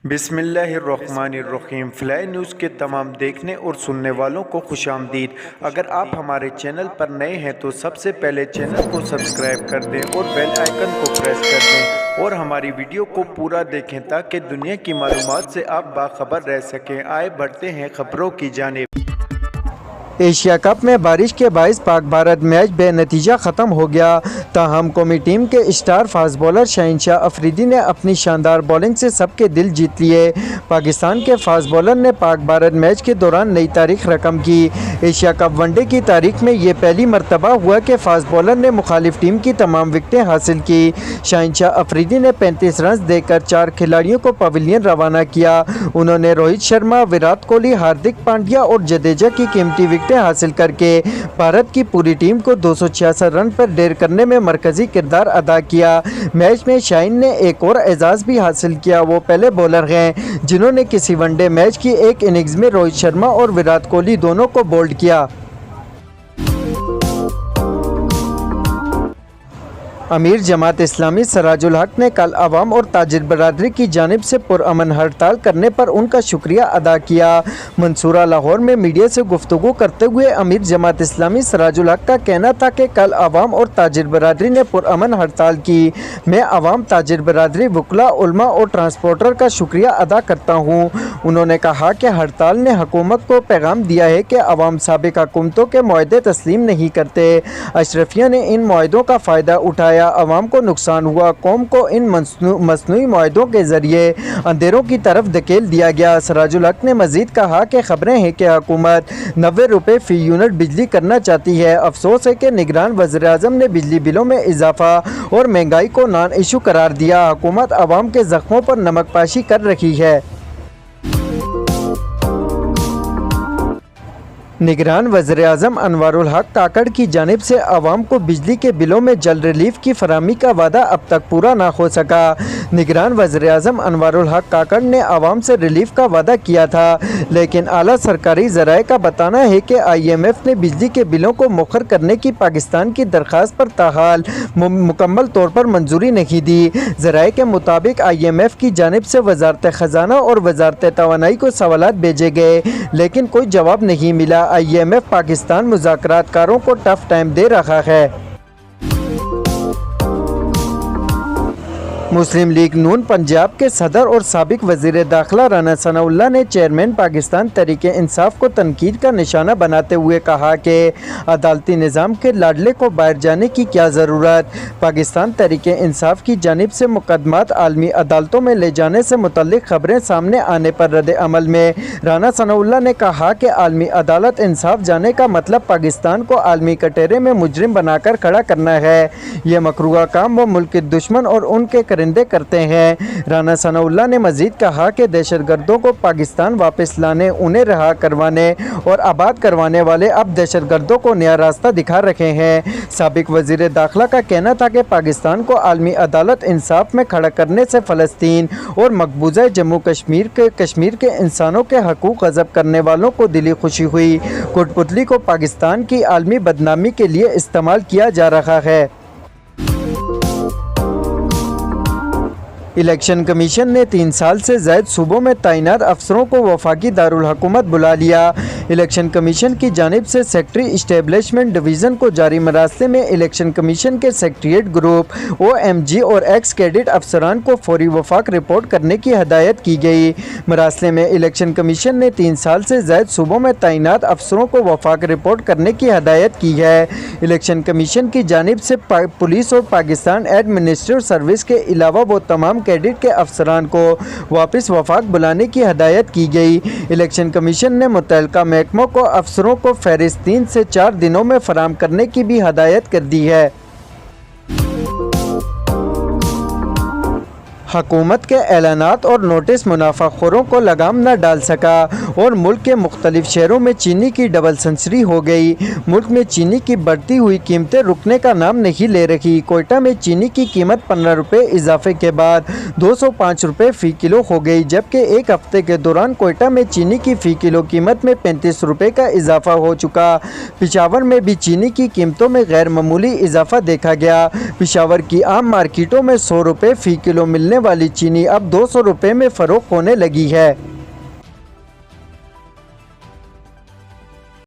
बिस्मिल्लाहिर्रहमानिर्रहीम। Fly news के तमाम देखने और सुनने वालों को खुशामदीद। अगर आप हमारे चैनल पर नए हैं तो सबसे पहले चैनल को सब्सक्राइब कर दें और बेल आइकन को प्रेस कर दें और हमारी वीडियो को पूरा देखें ताकि दुनिया की मालूमात से आप बाखबर रह सकें। आए बढ़ते हैं खबरों की जानिब। एशिया कप में बारिश के बायस पाक भारत मैच बेनतीजा ख़त्म हो गया। ताहम कौमी टीम के स्टार फास्ट बॉलर शहनशाह अफरीदी ने अपनी शानदार बॉलिंग से सबके दिल जीत लिए। पाकिस्तान के फास्ट बॉलर ने पाक भारत मैच के दौरान नई तारीख रकम की। एशिया कप वनडे की तारीख में ये पहली मरतबा हुआ कि फास्ट बॉलर ने मुखालिफ टीम की तमाम विकेटें हासिल की। शहनशाह अफरीदी ने 35 रन देकर 4 खिलाड़ियों को पवेलियन रवाना किया। उन्होंने रोहित शर्मा, विराट कोहली, हार्दिक पांड्या और जडेजा की कीमती विकेटें हासिल करके भारत की पूरी टीम को 266 रन पर ढेर करने में मरकजी किरदार अदा किया। मैच में शाहीन ने एक और एजाज़ भी हासिल किया। वो पहले बॉलर हैं जिन्होंने किसी वनडे मैच की एक इनिंग्स में रोहित शर्मा और विराट कोहली दोनों को बोल्ड किया। अमीर जमात इस्लामी सराजुल हक ने कल अवाम और ताजिर बरादरी की जानिब से पुरअमन हड़ताल करने पर उनका शुक्रिया अदा किया। मंसूरा लाहौर में मीडिया से गुफ्तगू करते हुए अमीर जमात इस्लामी सराजुल हक का कहना था कि कल अवाम और ताजिर बरादरी ने पुरअमन हड़ताल की। मैं अवाम, ताजिर बरादरी, वकला, उलमा और ट्रांसपोर्टर का शुक्रिया अदा करता हूँ। उन्होंने कहा कि हड़ताल ने हुकूमत को पैगाम दिया है कि अवाम साबिक हुकूमतों के मुआहदे तस्लीम नहीं करते। अशरफिया ने इन मुआहदों का फ़ायदा उठाया, अवाम को नुकसान हुआ, कौम को इन मसनूई मुआहदों के जरिए अंधेरों की तरफ धकेल दिया गया। सराजुल हक ने मजीद कहा कि खबरें हैं कि हुकूमत 90 रुपये फ़ी यूनिट बिजली करना चाहती है। अफसोस है कि निगरान वज़ीर-ए-आज़म ने बिजली बिलों में इजाफा और महंगाई को नॉन इशू करार दिया। हुकूमत अवाम के जख्मों पर नमकपाशी कर रही है। निगरान वज़ीर-ए-आज़म अनवारुल हक काकड़ की जानिब से अवाम को बिजली के बिलों में जल्द रिलीफ की फराहमी का वादा अब तक पूरा ना हो सका। निगरान वज़ीर-ए-आज़म अनवारुल हक काकड़ ने अवाम से रिलीफ का वादा किया था, लेकिन आला सरकारी ज़राए का बताना है कि IMF ने बिजली के बिलों को मुखर करने की पाकिस्तान की दरख्वास्त पर ताहाल मुकम्मल तौर पर मंजूरी नहीं दी। ज़राए के मुताबिक IMF की जानिब से वज़ारत ख़जाना और वज़ारत तवानाई को सवालात भेजे गए, लेकिन कोई जवाब नहीं मिला। IMF पाकिस्तान मुज़ाकरातकारों को टफ टाइम दे रहा है। मुस्लिम लीग नून पंजाब के सदर और साबिक वज़ीर दाखिला राना सनाउल्लाह ने चेयरमैन पाकिस्तान तहरीके इंसाफ को तनकीद का निशाना बनाते हुए कहा कि अदालती निज़ाम के लाडले को बाहर जाने की क्या ज़रूरत। पाकिस्तान तहरीके इंसाफ की जानिब से मुकदमात आलमी अदालतों में ले जाने से मुतल्लिक खबरें सामने आने पर रद्द अमल में राना सनाउल्लाह ने कहा कि आलमी अदालत इंसाफ जाने का मतलब पाकिस्तान को आलमी कटहरे में मुजरिम बनाकर खड़ा करना है। यह मकरूहा काम वो मुल्क के दुश्मन और उनके परिंदे करते हैं। राना सनाउल्लाह ने मजीद कहा कि दहशतगर्दों को पाकिस्तान वापस लाने, उन्हें रहा करवाने और आबाद करवाने वाले अब दहशतगर्दों को नया रास्ता दिखा रहे हैं। साबिक वज़ीर दाखिला का कहना था कि पाकिस्तान को आलमी अदालत इंसाफ में खड़ा करने से फ़लस्तीन और मकबूजा जम्मू कश्मीर के इंसानों के हकूक़ गज़ब करने वालों को दिली खुशी हुई। कोटपुतली को पाकिस्तान की आलमी बदनामी के लिए इस्तेमाल किया जा रहा है। इलेक्शन कमीशन ने 3 साल से ज़ायद सूबों में तैनात अफसरों को वफाकी दारुल हुकूमत बुला लिया। इलेक्शन कमीशन की जानिब से सेक्रेटरी इस्टेब्लिशमेंट डिवीज़न को जारी मरासले में इलेक्शन कमीशन के सेक्रेटरीट ग्रुप, OMG और एक्स कैडेट अफसरान को फौरी वफाक रिपोर्ट करने की हदायत की गई। मरासले में इलेक्शन कमीशन ने 3 साल से ज़ायद सूबों में तैनात अफसरों को वफाक रिपोर्ट करने की हदायत की है। इलेक्शन कमीशन की जानिब से पुलिस और पाकिस्तान एडमिनिस्ट्रेटिव सर्विस के अलावा वो तमाम कैडेट के अफसरान को वापस वफाक बुलाने की हदायत की गई। इलेक्शन कमीशन ने मुतल्लिका महकमों को अफसरों को फहरिस्त 3 से 4 दिनों में फराहम करने की भी हदायत कर दी है। हुकूमत के ऐलानात और नोटिस मुनाफाखोरों को लगाम न डाल सका और मुल्क के मुख्तलिफ शहरों में चीनी की डबल सेंचुरी हो गई। मुल्क में चीनी की बढ़ती हुई कीमतें रुकने का नाम नहीं ले रही। कोयटा में चीनी की कीमत 15 रुपये इजाफे के बाद 205 रुपये फ़ी किलो हो गई, जबकि एक हफ्ते के दौरान कोयटा में चीनी की फ़ी किलो कीमत में 35 रुपये का इजाफा हो चुका। पिशावर में भी चीनी की कीमतों में गैर मामूली इजाफा देखा गया। पिशावर की आम मार्केटों में 100 रुपये फ़ी किलो मिलने बिकने वाली चीनी अब 200 रुपये में फ़रोख्त होने लगी है।